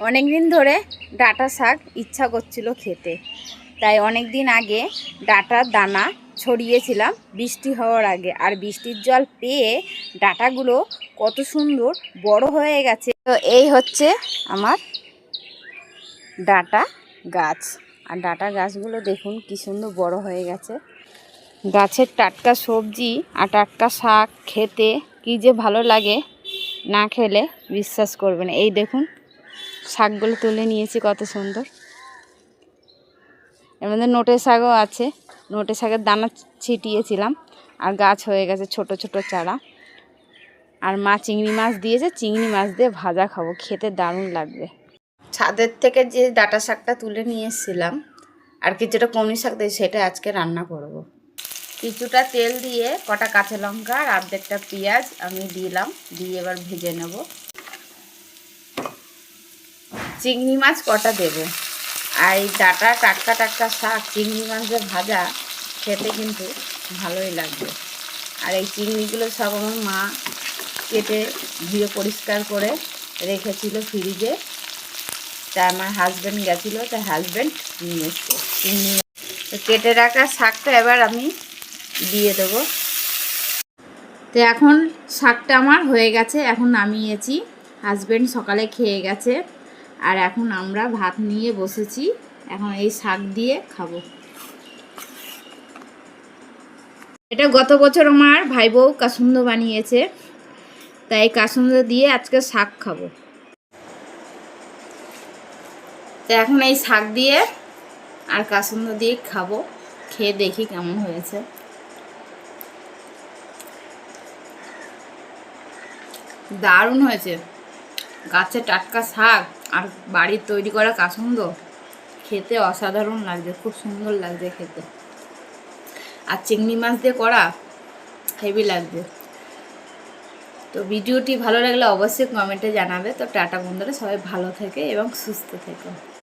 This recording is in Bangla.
অনেক দিন ধরে ডাঁটা শাক ইচ্ছা করছিল খেতে, তাই অনেক দিন আগে ডাঁটার দানা ছড়িয়েছিলাম বৃষ্টি হওয়ার আগে। আর বৃষ্টির জল পেয়ে ডাঁটাগুলো কত সুন্দর বড় হয়ে গেছে। তো এই হচ্ছে আমার ডাঁটা গাছ, আর ডাঁটা গাছগুলো দেখুন কি সুন্দর বড় হয়ে গেছে। গাছের টাটকা সবজি আর টাটকা শাক খেতে কি যে ভালো লাগে, না খেলে বিশ্বাস করবেন। এই দেখুন শাকগুলো তুলে নিয়েছি, কত সুন্দর। এর মধ্যে নোটে শাকও আছে, নোটে শাকের দানা ছিটিয়েছিলাম আর গাছ হয়ে গেছে ছোট ছোট চারা। আর মা চিংড়ি মাছ দিয়েছে, চিংড়ি মাছ দিয়ে ভাজা খাবো, খেতে দারুণ লাগবে। ছাদের থেকে যে ডাঁটা শাকটা তুলে নিয়ে এসেছিলাম আর কিছুটা কলমি শাক দিয়ে, সেটা আজকে রান্না করব। কিছুটা তেল দিয়ে কটা কাঁচা লঙ্কা আর অর্ধেকটা পেঁয়াজ আমি দিলাম, দিয়ে এবার ভেজে নেব। চিংড়ি মাছ কটা দেব, আর এই ডাঁটা টাটকা টাটকা শাক চিংড়ি মাছ দিয়ে ভাজা খেতে কিন্তু ভালোই লাগবে। আর এই চিংড়িগুলো সব আমার মা কেটে ধুয়ে পরিষ্কার করে রেখেছিল ফ্রিজে। তাই আমার হাজব্যান্ড গেছিলো, তাই হাজব্যান্ড নিয়ে এসছে চিংড়ি। কেটে রাখা শাকটা এবার আমি দিয়ে দেবো। তো এখন শাকটা আমার হয়ে গেছে, এখন নামিয়েছি। হাজব্যান্ড সকালে খেয়ে গেছে, আর এখন আমরা ভাত নিয়ে বসেছি। এখন এই শাক দিয়ে খাবো। এটা গত বছর আমার ভাই বউ কাসুন্দ বানিয়েছে, তাই কাসুন্দ দিয়ে আজকে শাক খাবো। তো এখন এই শাক দিয়ে আর কাসুন্দ দিয়ে খাবো, খেয়ে দেখি কেমন হয়েছে। দারুণ হয়েছে। গাছের টাটকা শাক আর বাড়ির তৈরি করা কাসুন্দ খেতে অসাধারণ লাগছে, খুব সুন্দর লাগছে খেতে। আর চিংড়ি মাছ দিয়ে করা হেভি লাগছে। তো ভিডিওটি ভালো লাগলে অবশ্যই কমেন্টে জানাবে। তো টাটা বন্ধুরা, সবাই ভালো থেকে এবং সুস্থ থেকো।